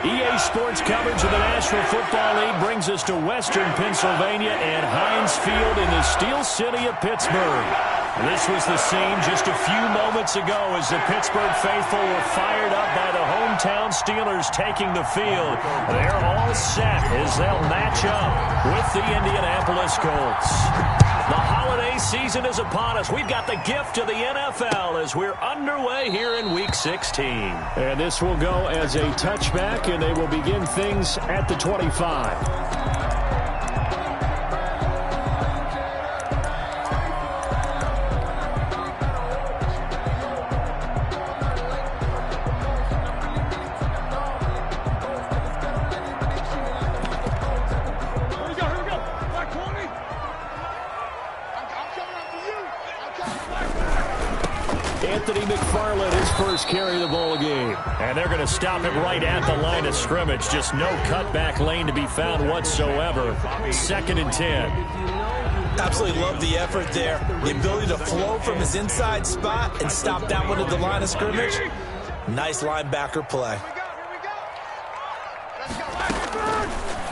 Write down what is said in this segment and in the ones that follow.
EA Sports coverage of the National Football League brings us to Western Pennsylvania and Heinz Field in the Steel City of Pittsburgh. This was the scene just a few moments ago as the Pittsburgh faithful were fired up by the hometown Steelers taking the field. They're all set as they'll match up with the Indianapolis Colts. The holiday season is upon us. We've got the gift of the NFL as we're underway here in Week 16. And this will go as a touchback, and they will begin things at the 25. First carry of the ball game. And they're going to stop him right at the line of scrimmage. Just no cutback lane to be found whatsoever. 2nd and 10. Absolutely love the effort there. The ability to flow from his inside spot and stop that one at the line of scrimmage. Nice linebacker play.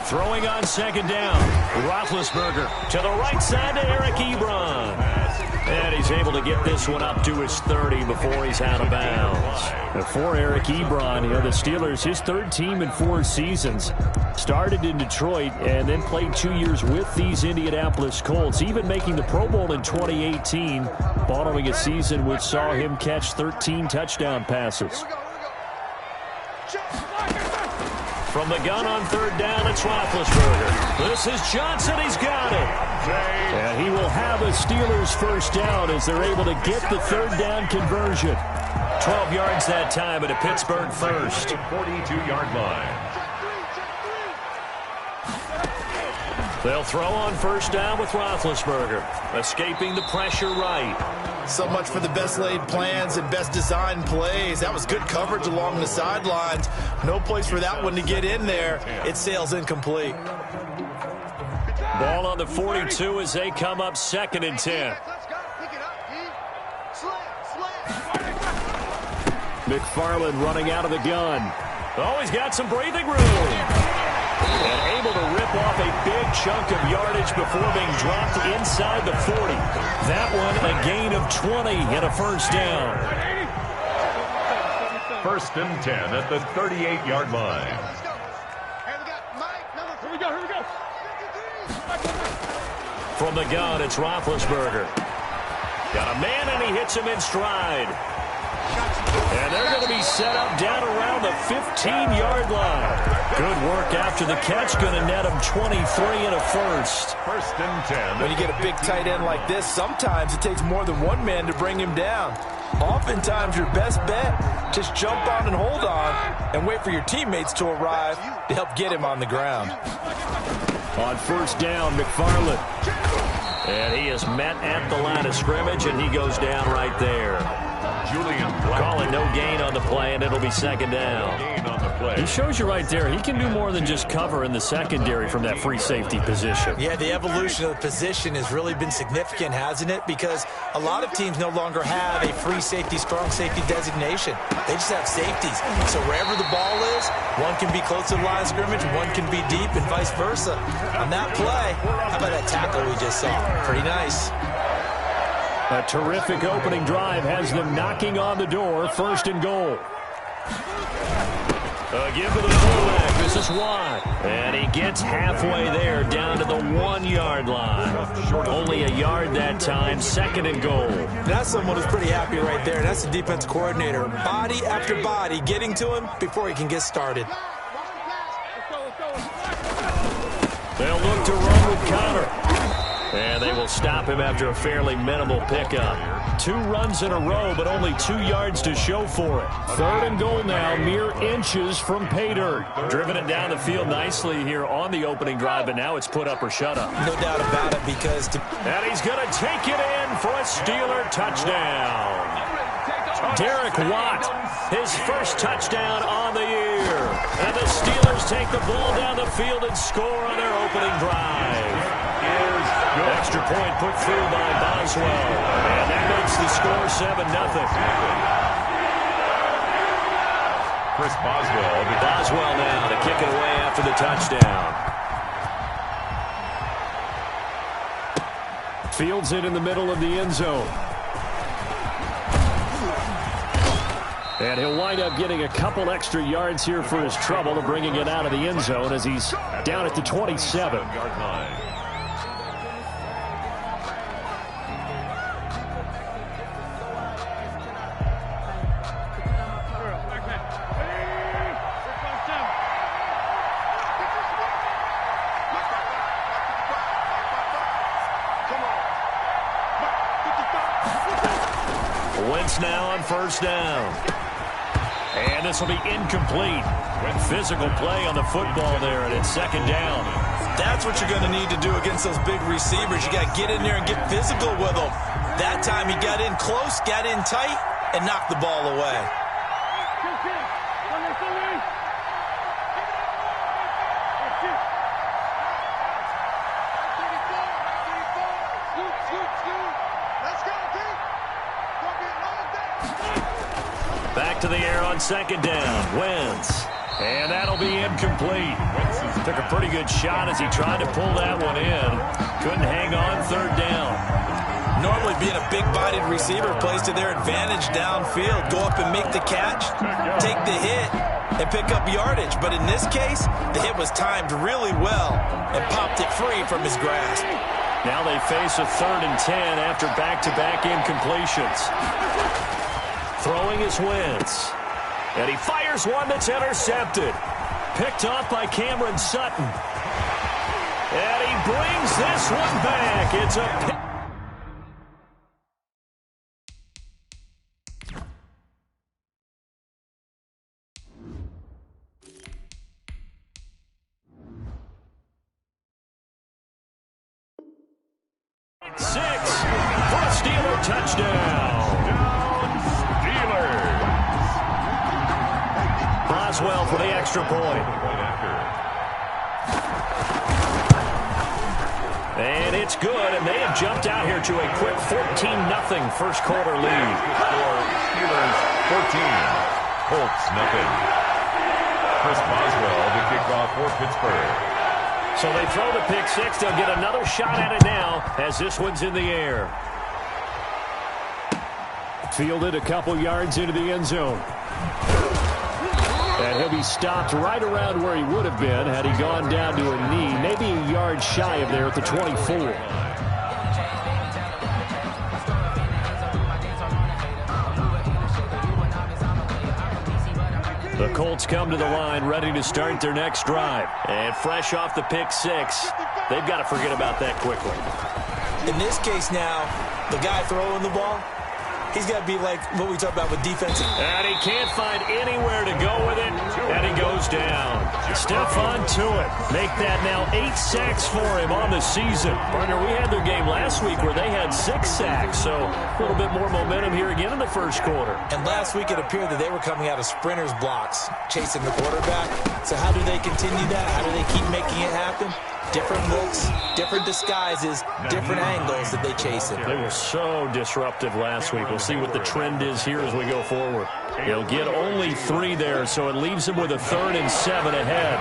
Throwing on 2nd down. Roethlisberger to the right side to Eric Ebron. And he's able to get this one up to his 30 before he's out of bounds. For Eric Ebron, the Steelers, his 3rd team in 4 seasons. Started in Detroit and then played 2 years with these Indianapolis Colts, even making the Pro Bowl in 2018, following a season which saw him catch 13 touchdown passes. From the gun on 3rd down, it's Roethlisberger. This is Johnson. He's got it. And he will have a Steelers first down as they're able to get the 3rd down conversion. 12 yards that time at a Pittsburgh first. 42-yard line. They'll throw on 1st down with Roethlisberger. Escaping the pressure right. So much for the best laid plans and best designed plays. That was good coverage along the sidelines. No place for that one to get in there. It sails incomplete. Ball on the 42 as they come up 2nd and 10. McFarland running out of the gun. Oh, he's got some breathing room. And able to rip off a big chunk of yardage before being dropped inside the 40. That one a gain of 20 and a first down. 1st and 10 at the 38-yard line. Here we go. From the gun, it's Roethlisberger. Got a man, and he hits him in stride. And they're going to be set up down around the 15-yard line. Good work after the catch. Going to net him 23 and a first. 1st and 10. When you get a big tight end like this, sometimes it takes more than one man to bring him down. Oftentimes, your best bet, just jump on and hold on and wait for your teammates to arrive to help get him on the ground. On 1st down, McFarland. And he is met at the line of scrimmage, and he goes down right there. Calling no gain on the play, and it'll be 2nd down. He shows you right there, he can do more than just cover in the secondary from that free safety position. Yeah, the evolution of the position has really been significant, hasn't it? Because a lot of teams no longer have a free safety, strong safety designation. They just have safeties. So wherever the ball is, one can be close to the line of scrimmage, one can be deep, and vice versa. On that play, how about that tackle we just saw? Pretty nice. A terrific opening drive has them knocking on the door. 1st and goal. Give to the fullback. This is Watt. And he gets halfway there down to the 1-yard line. Only a yard that time. 2nd and goal. That's someone who's pretty happy right there. That's the defense coordinator. Body after body getting to him before he can get started. They'll look to run with Connor. And they will stop him after a fairly minimal pickup. 2 runs in a row, but only 2 yards to show for it. 3rd and goal now, mere inches from pay dirt. Driven it down the field nicely here on the opening drive, but now it's put up or shut up. No doubt about it, because... And he's going to take it in for a Steeler touchdown. Derek Watt, his first touchdown on the year. And the Steelers take the ball down the field and score on their opening drive. Extra point put through by Boswell. And that makes the score 7-0. Chris Boswell. Boswell now to kick it away after the touchdown. Fields it in the middle of the end zone. And he'll wind up getting a couple extra yards here for his trouble of bringing it out of the end zone as he's down at the 27. Yard line. Wentz now on first down. And this will be incomplete. Physical play on the football there, and it's second down. That's what you're going to need to do against those big receivers. You got to get in there and get physical with them. That time he got in close, got in tight, and knocked the ball away. Back to the air on second down. Wentz. And that'll be incomplete. Took a pretty good shot as he tried to pull that one in. Couldn't hang on third down. Normally being a big-bodied receiver plays to their advantage downfield. Go up and make the catch, take the hit, and pick up yardage. But in this case, the hit was timed really well and popped it free from his grasp. Now they face a 3rd and 10 after back-to-back incompletions. Throwing is Wentz. And he fires one that's intercepted. Picked off by Cameron Sutton. And he brings this one back. It's a pick. Six for a Steeler touchdown. Boswell for the extra point. And it's good, and they have jumped out here to a quick 14-0 first quarter lead. Steelers 14, Colts nothing. Chris Boswell to kick off for Pittsburgh. So they throw the pick six. They'll get another shot at it now as this one's in the air. Fielded a couple yards into the end zone. And he'll be stopped right around where he would have been had he gone down to a knee, maybe a yard shy of there at the 24. The Colts come to the line ready to start their next drive. And fresh off the pick six, they've got to forget about that quickly. In this case now, the guy throwing the ball, he's got to be like what we talked about with defensive. And he can't find anywhere to go with it, and he goes down. Stephon Tuitt make that now 8 sacks for him on the season. Partner, we had their game last week where they had 6 sacks, so a little bit more momentum here again in the first quarter. And last week it appeared that they were coming out of sprinters blocks, chasing the quarterback. So how do they continue that? How do they keep making it happen? Different looks, different disguises, different angles that they chase it. They were so disruptive last week. We'll see what the trend is here as we go forward. He'll get only 3 there, so it leaves him with a 3rd and 7 ahead.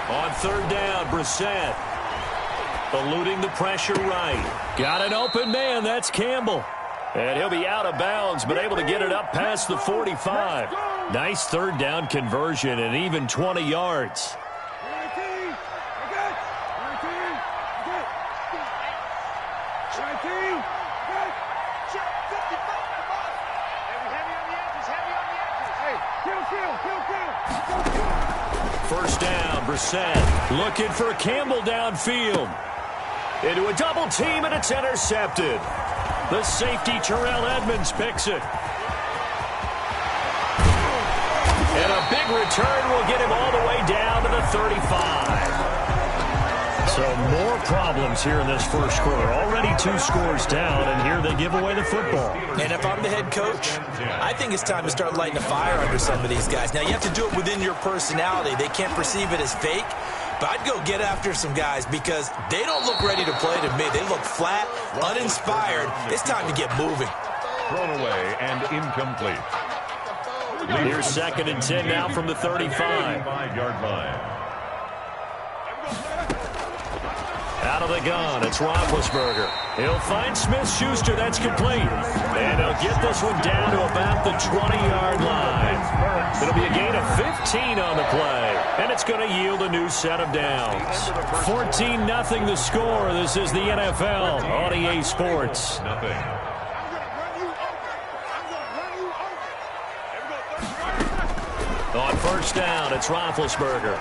On 3rd down, Brissett. Eluding the pressure right. Got an open man. That's Campbell. And he'll be out of bounds, but able to get it up past the 45. Nice 3rd down conversion and even 20 yards. First down, Brissett looking for Campbell downfield. Into a double team, and it's intercepted. The safety, Terrell Edmonds, picks it. And a big return will get him all the way down to the 35. So more problems here in this first quarter. Already 2 scores down, and here they give away the football. And if I'm the head coach, I think it's time to start lighting a fire under some of these guys. Now, you have to do it within your personality. They can't perceive it as fake. But I'd go get after some guys because they don't look ready to play to me. They look flat, uninspired. It's time to get moving. Thrown away and incomplete. Here's 2nd and 10 now from the 35. 5-yard line. Out of the gun, it's Roethlisberger. He'll find Smith-Schuster. That's complete. And he'll get this one down to about the 20-yard line. It'll be a gain of 15 on the play. And it's going to yield a new set of downs. 14-0 the score. This is the NFL on EA Sports. Nothing. On first down, it's Roethlisberger.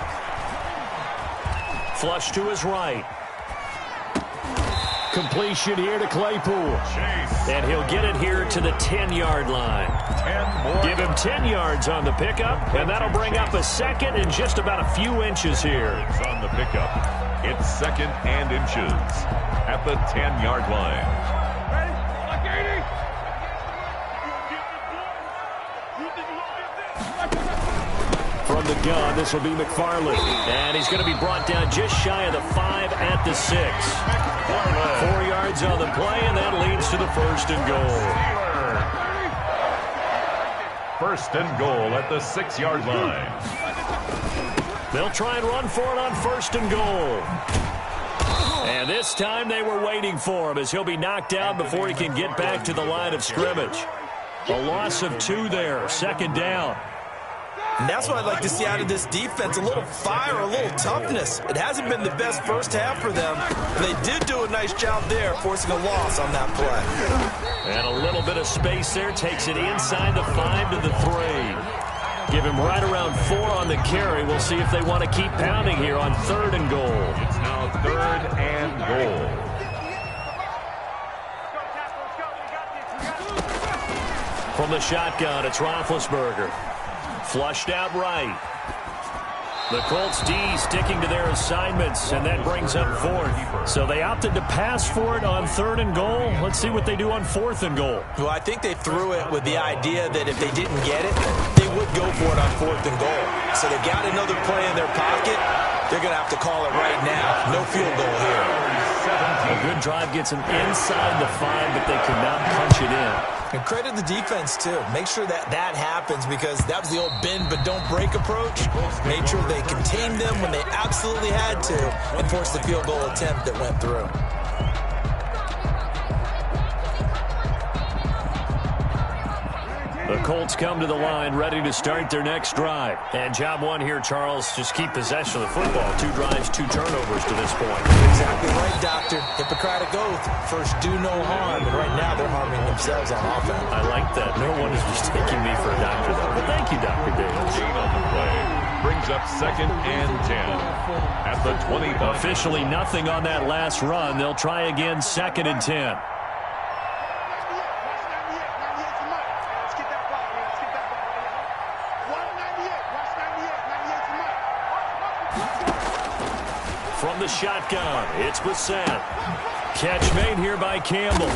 Flush to his right. Completion here to Claypool. And he'll get it here to the 10-yard line. Give him 10 yards on the pickup, and that'll bring up a 2nd and just about a few inches here. It's on the pickup. It's 2nd and inches at the 10-yard line. From the gun, this will be McFarland. And he's going to be brought down just shy of the 5 at the 6. 4 yards on the play, and that leads to the 1st and goal. 1st and goal at the 6-yard line. They'll try and run for it on 1st and goal. And this time they were waiting for him as he'll be knocked down before he can get back to the line of scrimmage. A loss of 2 there, 2nd down. And that's what I'd like to see out of this defense, a little fire, a little toughness. It hasn't been the best first half for them. And they did do a nice job there, forcing a loss on that play. And a little bit of space there, takes it inside the 5 to the 3. Give him right around 4 on the carry. We'll see if they want to keep pounding here on 3rd and goal. It's now 3rd and goal. From the shotgun, it's Roethlisberger. Flushed out right. The Colts D sticking to their assignments, and that brings up 4th. So they opted to pass for it on 3rd and goal. Let's see what they do on 4th and goal. Well, I think they threw it with the idea that if they didn't get it, they would go for it on 4th and goal. So they got another play in their pocket. They're going to have to call it right now. No field goal here. A good drive gets them inside the 5, but they could not punch it in. And credit the defense, too. Make sure that that happens because that was the old bend but don't break approach. Made sure they contained them when they absolutely had to and forced the field goal attempt that went through. The Colts come to the line ready to start their next drive. And job 1 here, Charles, just keep possession of the football. 2 drives, 2 turnovers to this point. Exactly right, Doctor. Hippocratic oath. First, do no harm. And right now, they're harming themselves on offense. I like that. No one is mistaking me for a doctor, though. But thank you, Dr. Davis. Gain on the play. Brings up 2nd and 10 at the 25. Officially nothing on that last run. They'll try again 2nd and 10. From the shotgun, it's Brissett. Catch made here by Campbell.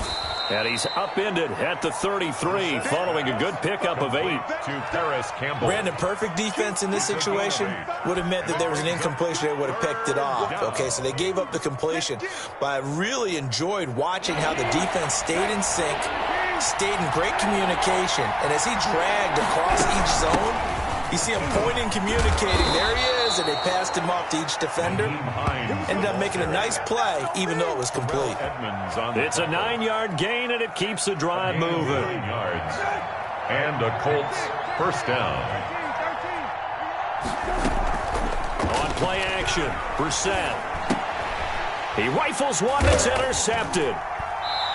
And he's upended at the 33 following a good pickup of 8. To Paris Campbell. Brandon, perfect defense in this situation would have meant that there was an incompletion. They would have picked it off. Okay, so they gave up the completion. But I really enjoyed watching how the defense stayed in sync, stayed in great communication. And as he dragged across each zone, you see him pointing, communicating. There he is, and they passed him off to each defender. Ended up making a nice play, even though it was complete. It's a 9-yard gain, and it keeps the drive moving. 9 yards. And a Colts first down. On play action, Brissett. He rifles one that's intercepted.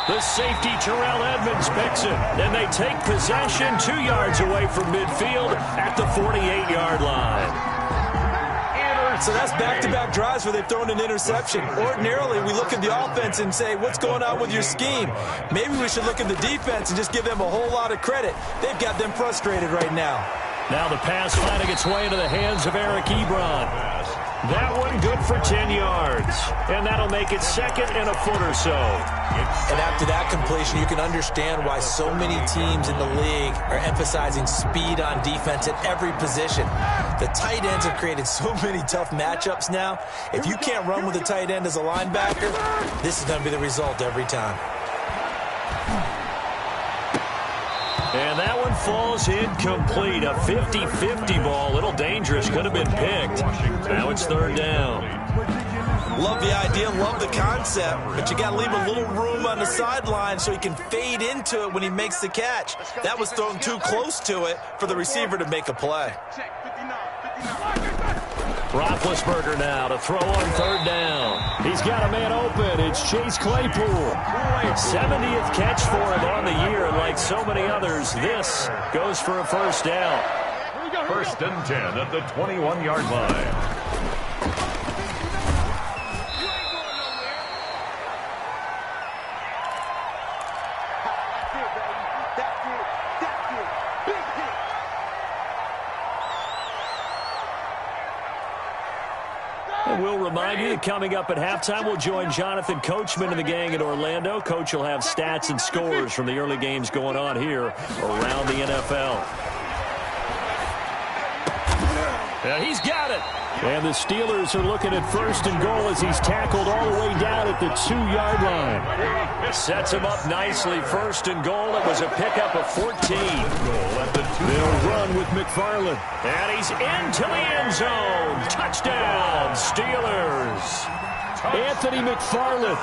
The safety, Terrell Edmonds, picks it. Then they take possession 2 yards away from midfield at the 48-yard line. So that's back-to-back drives where they've thrown an interception. Ordinarily, we look at the offense and say, what's going on with your scheme? Maybe we should look at the defense and just give them a whole lot of credit. They've got them frustrated right now. Now the pass finding its way into the hands of Eric Ebron. That one good for 10 yards. And that'll make it second and a foot or so. And after that completion, you can understand why so many teams in the league are emphasizing speed on defense at every position. The tight ends have created so many tough matchups now. If you can't run with a tight end as a linebacker, this is going to be the result every time. And that one falls incomplete. A 50-50 ball. A little dangerous. Could have been picked. Now it's third down. Love the idea, love the concept, but you got to leave a little room on the sideline so he can fade into it when he makes the catch. That was thrown too close to it for the receiver to make a play. Roethlisberger now to throw on third down. He's got a man open. It's Chase Claypool. 70th catch for him on the year, and like so many others, this goes for a first down. First and 10 at the 21-yard line. We'll remind you that coming up at halftime, we'll join Jonathan Coachman and the gang in Orlando. Coach will have stats and scores from the early games going on here around the NFL. Yeah, he's got it. And the Steelers are looking at first and goal as he's tackled all the way down at the 2-yard line. Sets him up nicely. First and goal. It was a pickup of 14. They'll run with McFarland. And he's into the end zone. Touchdown, Steelers. Anthony McFarland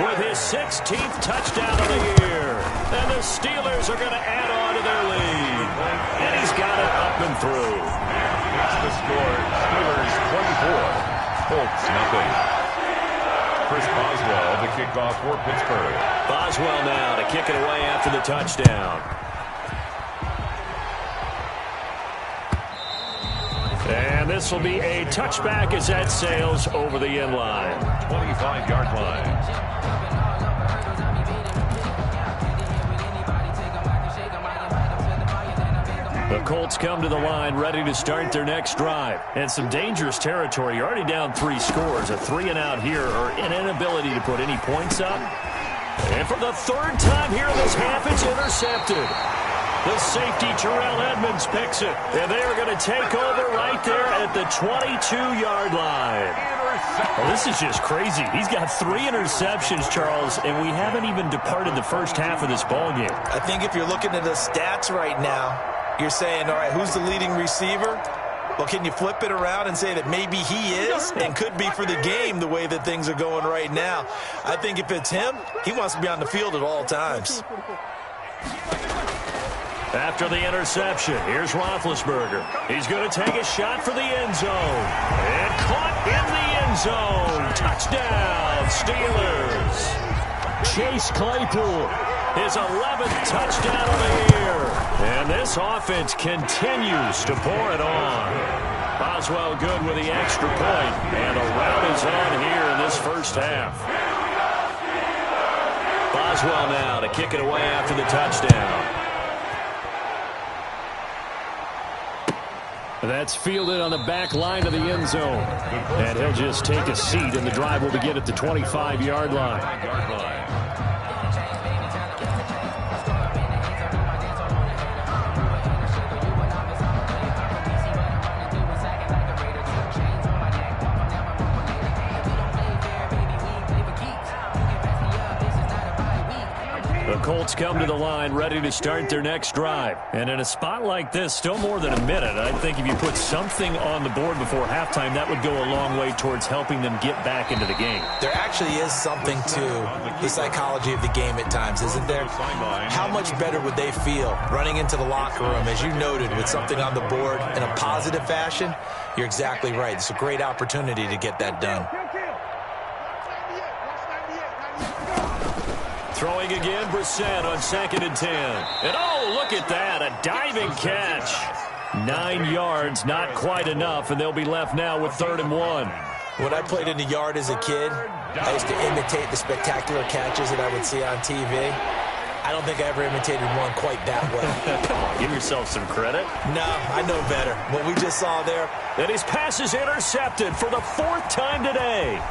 with his 16th touchdown of the year. And the Steelers are going to add on to their lead. And he's got it up and through. It's the score. Steelers 24, Colts nothing. Chris Boswell, the kickoff for Pittsburgh. Boswell now to kick it away after the touchdown. And this will be a touchback as that sails over the end line. 25-yard line. The Colts come to the line ready to start their next drive. And some dangerous territory. You're already down 3 scores. A 3-and-out here or an inability to put any points up. And for the third time here in this half, it's intercepted. The safety, Terrell Edmonds, picks it. And they are going to take over right there at the 22-yard line. Well, this is just crazy. He's got 3 interceptions, Charles, and we haven't even departed the first half of this ballgame. I think if you're looking at the stats right now, you're saying, all right, who's the leading receiver? Well, can you flip it around and say that maybe he is and could be for the game the way that things are going right now? I think if it's him, he wants to be on the field at all times. After the interception, here's Roethlisberger. He's going to take a shot for the end zone. And caught in the end zone. Touchdown, Steelers. Chase Claypool, his 11th touchdown of the year. And this offense continues to pour it on. Boswell good with the extra point. And a rout is on here in this first half. Boswell now to kick it away after the touchdown. That's fielded on the back line of the end zone. And he'll just take a seat, and the drive will begin at the 25-yard line. The Colts come to the line ready to start their next drive. And in a spot like this, still more than a minute, I think if you put something on the board before halftime, that would go a long way towards helping them get back into the game. There actually is something to the psychology of the game at times, isn't there? How much better would they feel running into the locker room, as you noted, with something on the board in a positive fashion? You're exactly right. It's a great opportunity to get that done. Throwing again, Brissett on 2nd and 10. And oh, look at that, a diving catch. 9 yards, not quite enough, and they'll be left now with 3rd and 1. When I played in the yard as a kid, I used to imitate the spectacular catches that I would see on TV. I don't think I ever imitated one quite that well. Come on, give yourself some credit. No, I know better. What we just saw there. And his pass is intercepted for the 4th time today.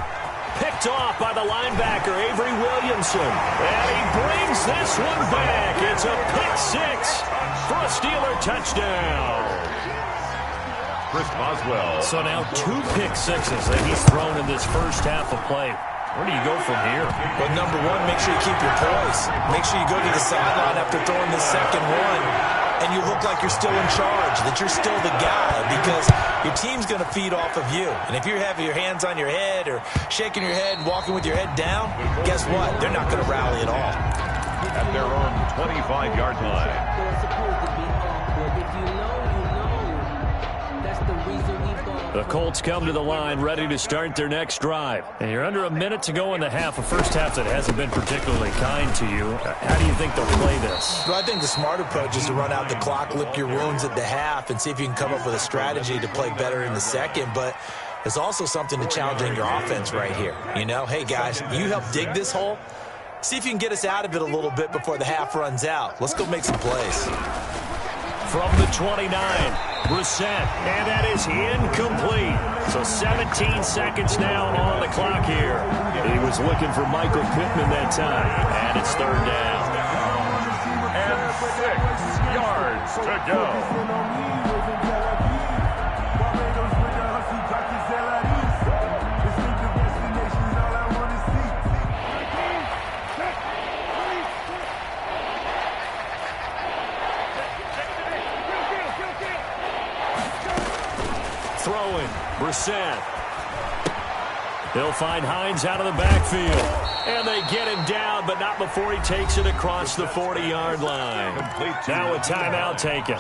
Picked off by the linebacker, Avery Williamson. And he brings this one back. It's a pick 6 for a Steeler touchdown. Chris Boswell. So now 2 pick sixes that he's thrown in this first half of play. Where do you go from here? Well, number one, make sure you keep your poise. Make sure you go to the sideline after throwing the second one, and you look like you're still in charge, that you're still the guy, because your team's going to feed off of you. And if you're having your hands on your head or shaking your head and walking with your head down, guess what? They're not going to rally at all. At their own 25-yard line. The Colts come to the line ready to start their next drive. And you're under a minute to go in the half, a first half that hasn't been particularly kind to you. How do you think they'll play this? Well, I think the smart approach is to run out the clock, lick your wounds at the half, and see if you can come up with a strategy to play better in the second. But there's also something to challenging your offense right here. You know, hey, guys, you help dig this hole. See if you can get us out of it a little bit before the half runs out. Let's go make some plays. From the 29, Brissett, and that is incomplete. So 17 seconds now on the clock here. He was looking for Michael Pittman that time, and it's 3rd down. And 6 yards to go. Throwing, Brissett. He'll find Hines out of the backfield. And they get him down, but not before he takes it across the 40-yard line. Now a timeout taken.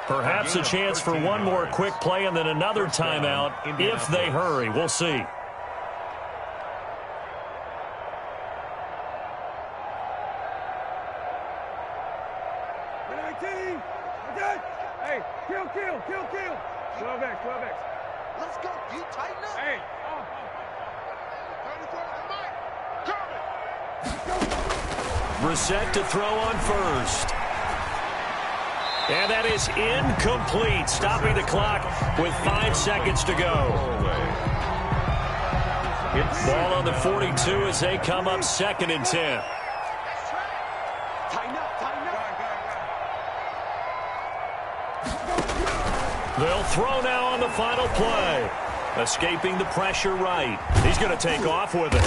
Perhaps a chance for one more quick play and then another timeout if they hurry. We'll see. Hey, kill. 12X. Let's go. You tighten up. Hey. 34 to the mic. Brissett to throw on first. And that is incomplete, stopping the clock with 5 seconds to go. Ball on the 42 as they come up 2nd and 10. They'll throw now on the final play. Escaping the pressure right. He's going to take off with it.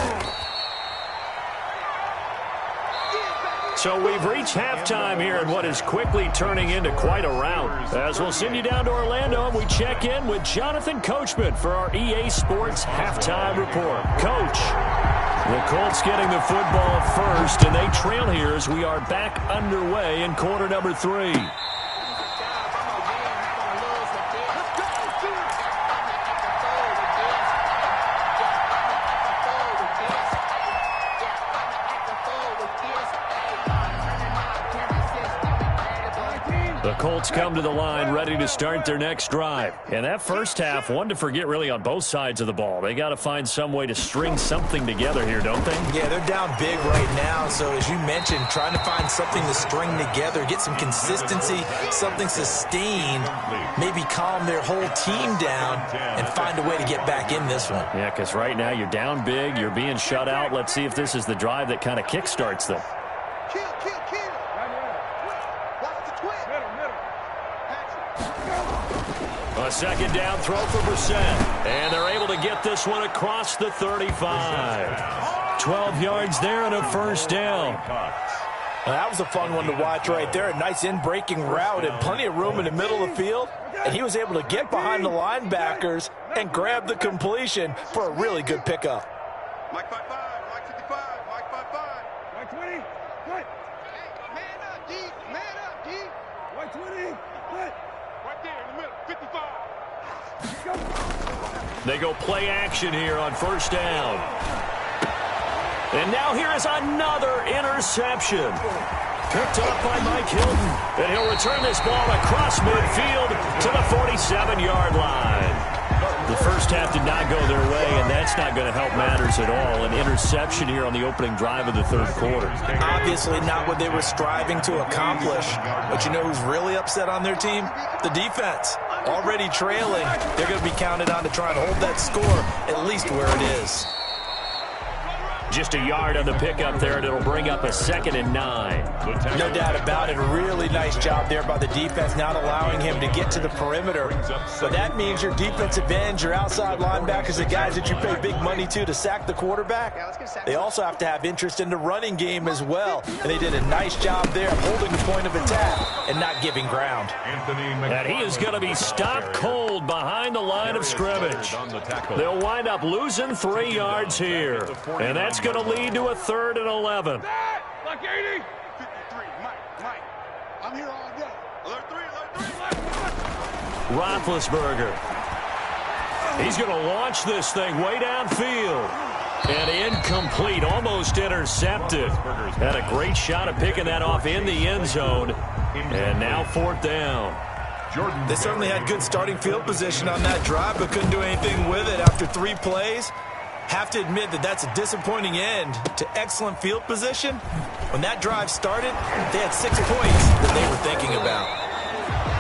So we've reached halftime here in what is quickly turning into quite a rout. As we'll send you down to Orlando, and we check in with Jonathan Coachman for our EA Sports Halftime Report. Coach, the Colts getting the football first, and they trail here as we are back underway in quarter number 3. The Colts come to the line ready to start their next drive. And that first half, one to forget really on both sides of the ball. They got to find some way to string something together here, don't they? Yeah, they're down big right now. So as you mentioned, trying to find something to string together, get some consistency, something sustained, maybe calm their whole team down and find a way to get back in this one. Yeah, because right now you're down big, you're being shut out. Let's see if this is the drive that kind of kickstarts them. A second down throw for Brissett. And they're able to get this one across the 35. 12 yards there and a first down. Well, that was a fun one to watch right there. A nice in-breaking route and plenty of room in the middle of the field. And he was able to get behind the linebackers and grab the completion for a really good pickup. Mike 5-5, Mike 55, Mike 5-5. Mike 20, what? Hey, man up, D. Man up, D. Mike 20, what? Right there in the middle, 55. They go play action here on first down. And now here is another interception. Picked up by Mike Hilton. And he'll return this ball across midfield to the 47-yard line. The first half did not go their way, and that's that's not going to help matters at all. An interception here on the opening drive of the third quarter. Obviously not what they were striving to accomplish. But you know who's really upset on their team? The defense. Already trailing. They're going to be counted on to try and hold that score at least where it is. Just a yard on the pickup there, and it'll bring up a 2nd and 9. No doubt about it. Really nice job there by the defense, not allowing him to get to the perimeter. But that means your defensive ends, your outside linebackers, the guys that you pay big money to sack the quarterback, they also have to have interest in the running game as well. And they did a nice job there of holding the point of attack and not giving ground. And he is going to be stopped cold behind the line of scrimmage. They'll wind up losing 3 yards here. And that's going to lead to a 3rd and 11. Like 80. 53, Mike. I'm here all day. Alert 3. Roethlisberger. He's going to launch this thing way downfield. And incomplete, almost intercepted. Had a great shot at picking that off in the end zone. And now 4th down. They certainly had good starting field position on that drive, but couldn't do anything with it after 3 plays. Have to admit that that's a disappointing end to excellent field position. When that drive started, they had 6 points that they were thinking about.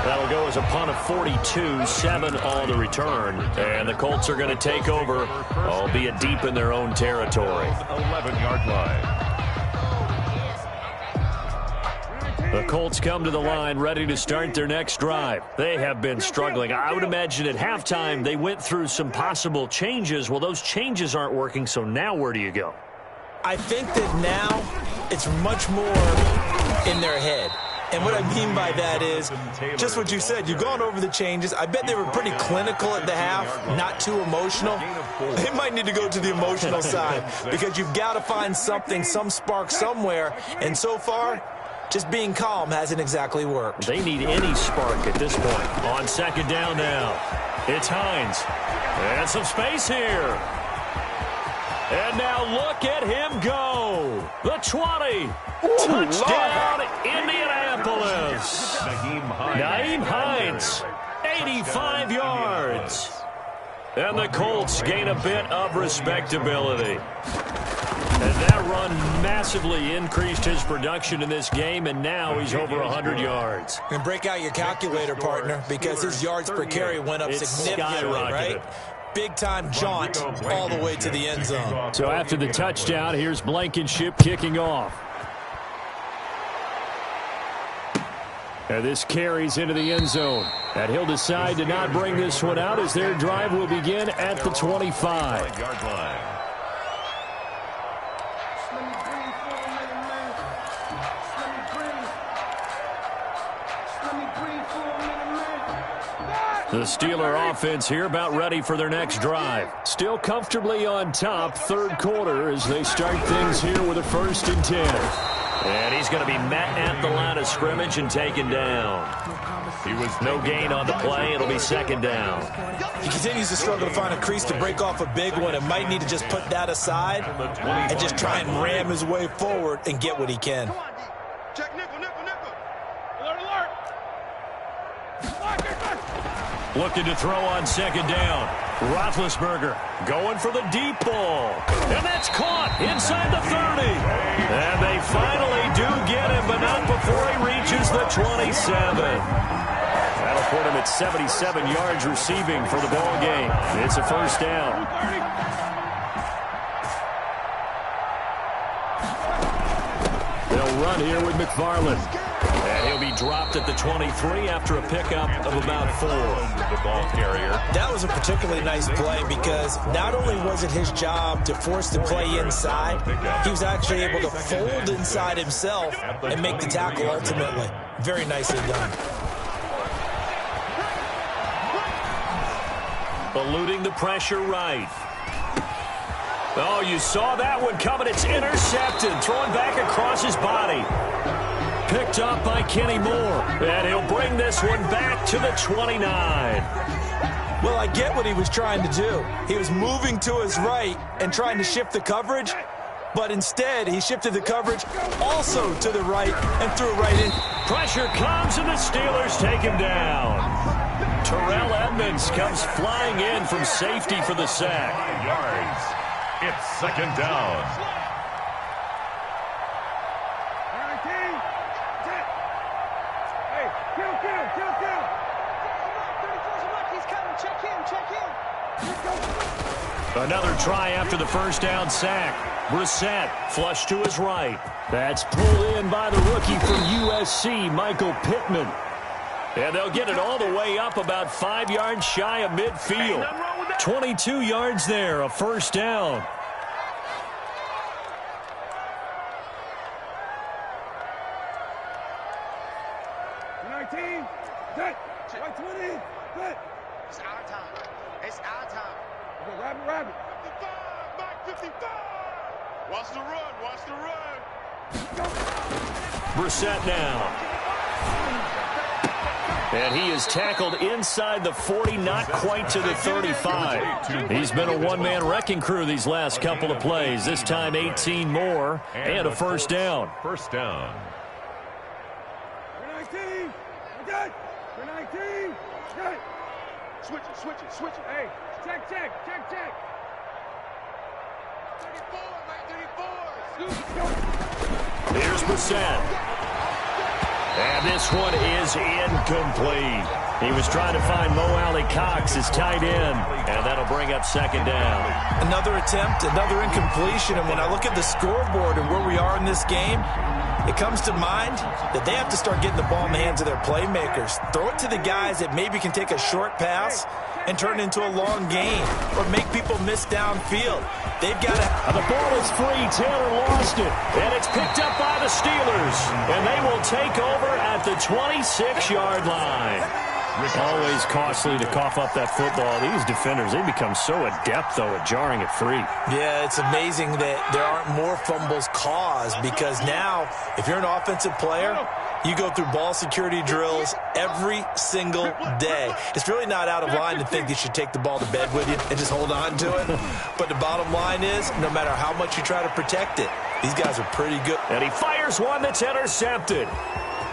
That'll go as a punt of 42, 7 on the return. And the Colts are going to take over, albeit deep in their own territory. 11-yard line. The Colts come to the line ready to start their next drive. They have been struggling. I would imagine at halftime they went through some possible changes. Well, those changes aren't working, so now where do you go? I think that now it's much more in their head. And what I mean by that is just what you said. You've gone over the changes. I bet they were pretty clinical at the half, not too emotional. They might need to go to the emotional side because you've got to find something, some spark somewhere. And so far, just being calm hasn't exactly worked. They need any spark at this point. On 2nd down now, it's Hines. And some space here. And now look at him go. The 20. Touchdown, Indianapolis. Nyheim Hines, 85 yards. And the Colts gain a bit of respectability. And that run massively increased his production in this game, and now he's over 100 yards. And break out your calculator, partner, because his yards per carry went up significantly, right? Big-time jaunt all the way to the end zone. So after the touchdown, here's Blankenship kicking off. And this carries into the end zone. And he'll decide to not bring this one out as their drive will begin at the 25-yard line. The Steeler offense here about ready for their next drive. Still comfortably on top, 3rd quarter as they start things here with a 1st and 10. And he's going to be met at the line of scrimmage and taken down. He was no gain on the play. It'll be 2nd down. He continues to struggle to find a crease to break off a big one and might need to just put that aside and just try and ram his way forward and get what he can. Check nickel. Alert. Looking to throw on 2nd down. Roethlisberger going for the deep ball. And that's caught inside the 30. And they finally do get him, but not before he reaches the 27. That'll put him at 77 yards receiving for the ball game. It's a 1st down. They'll run here with McFarland. And he'll be dropped at the 23 after a pickup of about 4. The ball carrier. That was a particularly nice play because not only was it his job to force the play inside, he was actually able to fold inside himself and make the tackle ultimately. Very nicely done. Eluding the pressure right. Oh, you saw that one coming. It's intercepted. Thrown back across his body. Picked up by Kenny Moore. And he'll bring this one back to the 29. Well, I get what he was trying to do. He was moving to his right and trying to shift the coverage, but instead he shifted the coverage also to the right and threw it right in. Pressure comes, and the Steelers take him down. Terrell Edmonds comes flying in from safety for the sack. Yards. It's second down. Hey, kill. He's coming. Check him. Another try after the first down sack. Brissett flushed to his right. That's pulled in by the rookie from USC, Michael Pittman. And they'll get it all the way up about 5 yards shy of midfield. 22 yards there, a first down. White 20, good. It's our time. Okay, rabbit. 55, Mike 55. Watch the run. Brissett now. And he is tackled inside the 40, not quite to the 35. He's been a one-man wrecking crew these last couple of plays. This time 18 more and a first down. First down. 19, good. 19, good. Switch it. Hey, check. 34, Here's Brissett. And this one is incomplete. He was trying to find Mo Alley Cox, his tight end, and that'll bring up second down. Another attempt, another incompletion, and when I look at the scoreboard and where we are in this game, it comes to mind that they have to start getting the ball in the hands of their playmakers. Throw it to the guys that maybe can take a short pass and turn it into a long gain or make people miss downfield. They've got to... The ball is free. Taylor lost it. And it's picked up by the Steelers. And they will take over at the 26-yard line. Always costly to cough up that football. These defenders, they become so adept, though, at jarring it free. Yeah, it's amazing that there aren't more fumbles caused because now, if you're an offensive player, you go through ball security drills every single day. It's really not out of line to think you should take the ball to bed with you and just hold on to it. But the bottom line is, no matter how much you try to protect it, these guys are pretty good. And he fires one that's intercepted.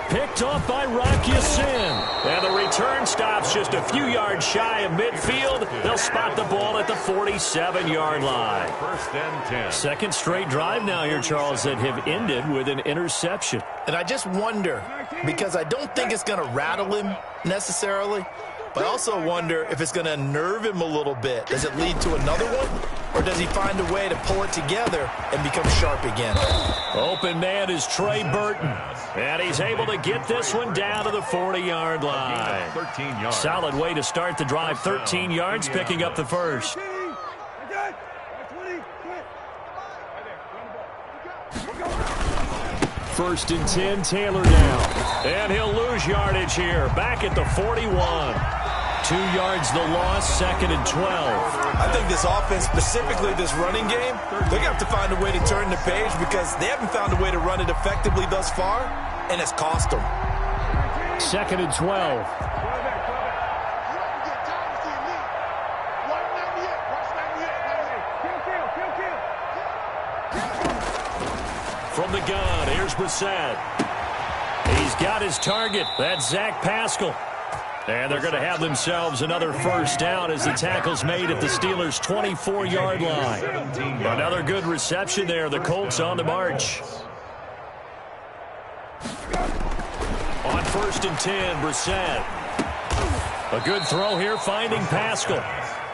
Picked off by Rocky Sin. And the return stops just a few yards shy of midfield. They'll spot the ball at the 47-yard line. First and 10. Second straight drive now here, Charles, that have ended with an interception. And I just wonder, because I don't think it's going to rattle him necessarily, but I also wonder if it's going to unnerve him a little bit. Does it lead to another one? Or does he find a way to pull it together and become sharp again? Open man is Trey Burton. And he's able to get this one down to the 40-yard line. 13 yards. Solid way to start the drive. 13 yards, picking up the first. First and 10, Taylor down. And he'll lose yardage here. Back at the 41. 2 yards the loss, second and 12. I think this offense, specifically this running game, they're going to have to find a way to turn the page because they haven't found a way to run it effectively thus far, and it's cost them. Second and 12. From the gun, here's Brissett. He's got his target. That's Zach Pascal. And they're going to have themselves another first down as the tackle's made at the Steelers' 24-yard line. Another good reception there. The Colts on the march. On first and 10, Brissett. A good throw here, finding Pascal.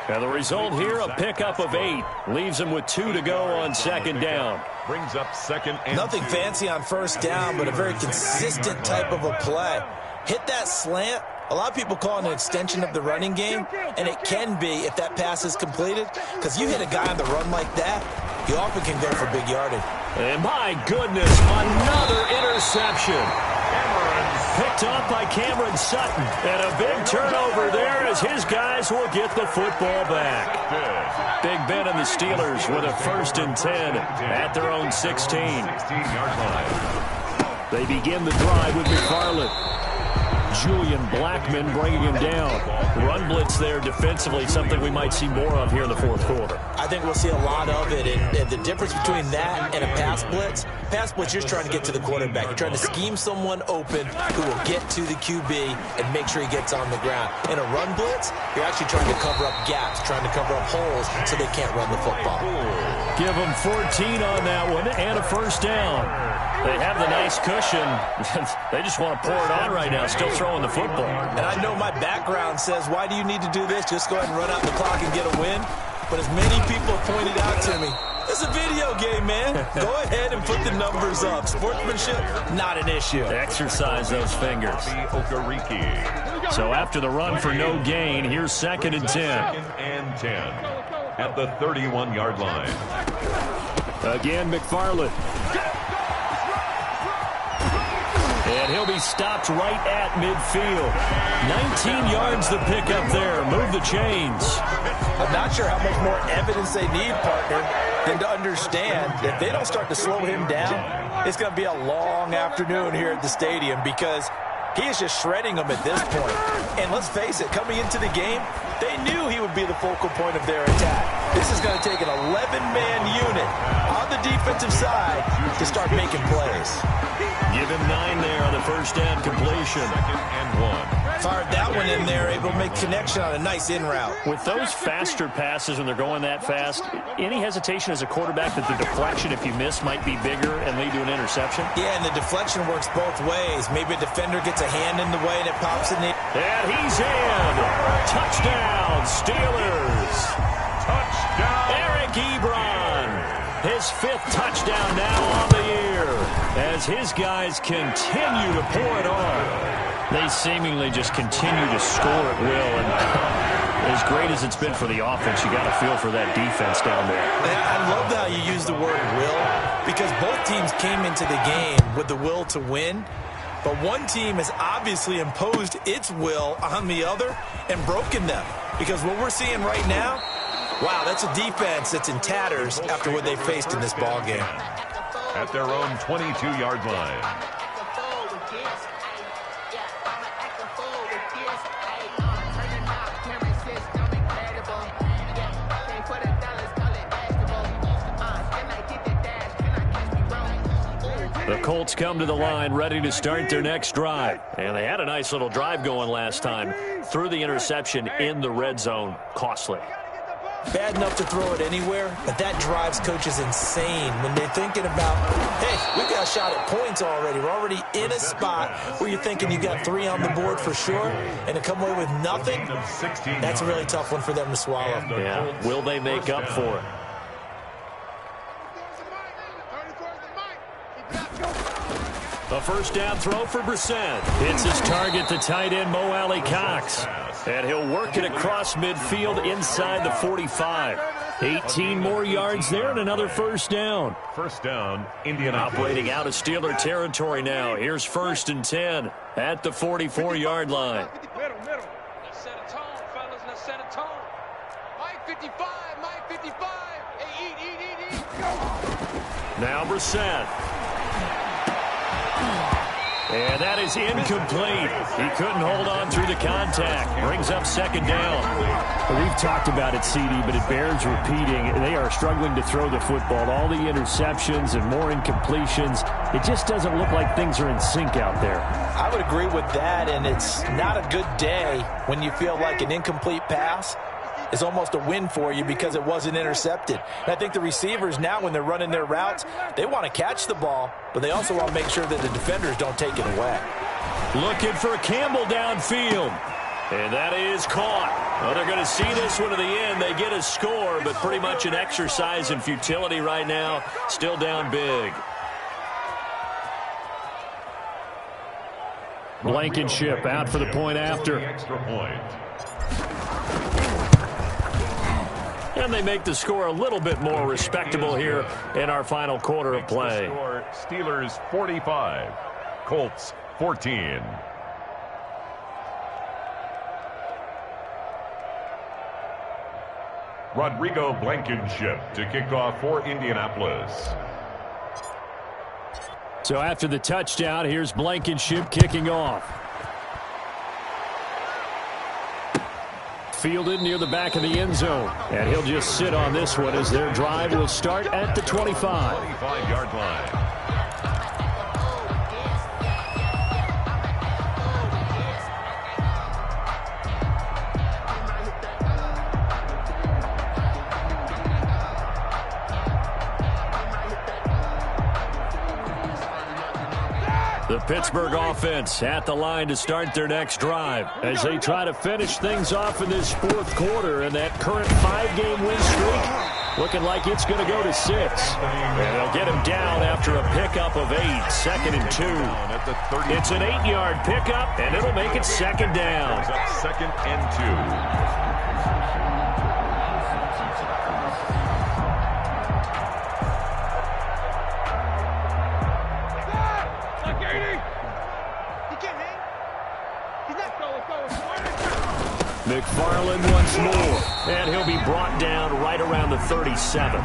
And the result here, a pickup of 8. Leaves him with 2 to go on second down. Brings up second and Nothing 2. fancy on first down, but a very consistent type of a play. Hit that slant. A lot of people call it an extension of the running game, and it can be if that pass is completed, because you hit a guy on the run like that, he often can go for big yardage. And my goodness, another interception. Picked off by Cameron Sutton. And a big turnover there as his guys will get the football back. Big Ben and the Steelers with a first and 10 at their own 16. 16-yard line. They begin the drive with McFarland. Julian Blackmon bringing him down. Run blitz there defensively, something we might see more of here in the fourth quarter. I think we'll see a lot of it, and the difference between that and a pass blitz, you're trying to get to the quarterback. You're trying to scheme someone open who will get to the QB and make sure he gets on the ground. In a run blitz, you're actually trying to cover up gaps, trying to cover up holes so they can't run the football. Give them 14 on that one and a first down. They have the nice cushion. They just want to pour it on right now, still throwing the football. And I know my background says, why do you need to do this? Just go ahead and run out the clock and get a win. But as many people have pointed out to me, it's a video game, man. Go ahead and put the numbers up. Sportsmanship, not an issue. Exercise those fingers. So after the run for no gain, here's 2nd and 10. 2nd and 10 at the 31-yard line. Again, McFarland. And he'll be stopped right at midfield. 19 yards to pick up there. Move the chains. I'm not sure how much more evidence they need, partner, than to understand that if they don't start to slow him down, it's going to be a long afternoon here at the stadium because he is just shredding them at this point. And let's face it, coming into the game, they knew he would be the focal point of their attack. This is going to take an 11-man unit on the defensive side to start making plays. Give him 9 there on the first down completion. 2nd and 1. Fired that one in there, able to make connection on a nice in route. With those faster passes when they're going that fast, any hesitation as a quarterback that the deflection, if you miss, might be bigger and lead to an interception? Yeah, and the deflection works both ways. Maybe a defender gets a hand in the way and it pops in the... And he's in. Touchdown, Steelers. Touchdown. Eric Ebron. His 5th touchdown now on the year as his guys continue to pour it on. They seemingly just continue to score at will, and as great as it's been for the offense, you got to feel for that defense down there. I love how you use the word will, because both teams came into the game with the will to win, but one team has obviously imposed its will on the other and broken them, because what we're seeing right now, wow, that's a defense that's in tatters after what they faced in this ball game. At their own 22-yard line. The Colts come to the line ready to start their next drive. And they had a nice little drive going last time. Threw the interception in the red zone. Costly. Bad enough to throw it anywhere, but that drives coaches insane when they're thinking about, hey, we've got a shot at points already. We're already in a spot where you're thinking you got 3 on the board for sure, and to come away with nothing, that's a really tough one for them to swallow. Yeah, will they make up for it? A first down throw for Brissett. Hits his target, the tight end, Mo Alley Cox. And he'll work it across midfield inside the 45. 18 more yards there and another first down. First down, Indianapolis. Operating out of Steeler territory now. Here's 1st and 10 at the 44-yard line. Middle. Let's set a tone, fellas. Let's set a tone. Mike 55. Hey, eat. Go. Now Brissett. And that is incomplete. He couldn't hold on through the contact. Brings up 2nd down. We've talked about it, CD, but it bears repeating. They are struggling to throw the football. All the interceptions and more incompletions. It just doesn't look like things are in sync out there. I would agree with that, and it's not a good day when you feel like an incomplete pass is almost a win for you because it wasn't intercepted. And I think the receivers now, when they're running their routes, they want to catch the ball, but they also want to make sure that the defenders don't take it away. Looking for Campbell downfield. And that is caught. Well, they're going to see this one to the end. They get a score, but pretty much an exercise in futility right now. Still down big. Blankenship out for the point after. Extra point. And they make the score a little bit more respectable here in our final quarter of play. Steelers 45, Colts 14. Rodrigo Blankenship to kick off for Indianapolis. So after the touchdown, here's Blankenship kicking off. fielded near the back of the end zone. And he'll just sit on this one as their drive will start at the 25. 25-yard line. The Pittsburgh offense at the line to start their next drive as they try to finish things off in this fourth quarter, and that current 5-game win streak looking like it's going to go to 6. And they'll get him down after a pickup of 8, 2nd and 2. It's an 8-yard pickup, and it'll make it 2nd down. 2nd and 2. McFarland once more, and he'll be brought down right around the 37. 4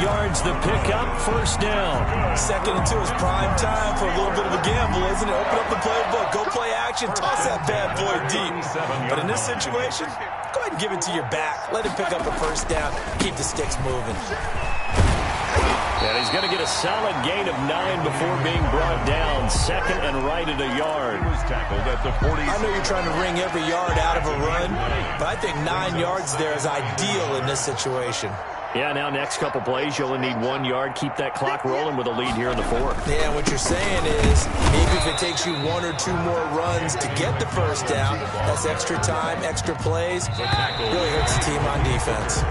yards the pickup, 1st down. 2nd and 2 is prime time for a little bit of a gamble, isn't it? Open up the playbook, go play action, toss that bad boy deep. But in this situation, go ahead and give it to your back. Let him pick up a 1st down, keep the sticks moving. And he's going to get a solid gain of 9 before being brought down. 2nd and right at a yard. Was tackled at the 40. I know you're trying to wring every yard out of a run, but I think 9 yards there is ideal in this situation. Yeah, now next couple plays, you only need 1 yard. Keep that clock rolling with a lead here in the 4th. Yeah, what you're saying is maybe if it takes you 1 or 2 more runs to get the 1st down, that's extra time, extra plays. Really hurts the team on defense.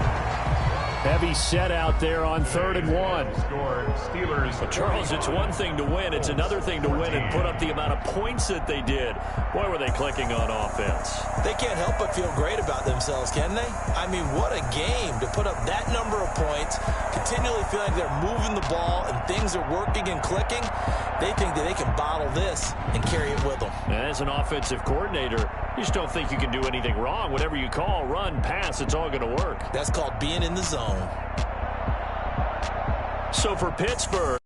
Heavy set out there on 3rd and 1. Steelers. But Charles, it's one thing to win. It's another thing to win and put up the amount of points that they did. Boy, were they clicking on offense. They can't help but feel great about themselves, can they? I mean, what a game to put up that number of points, continually feeling they're moving the ball and things are working and clicking. They think that they can bottle this and carry it with them. As an offensive coordinator, you just don't think you can do anything wrong. Whatever you call, run, pass, it's all going to work. That's called being in the zone. So for Pittsburgh,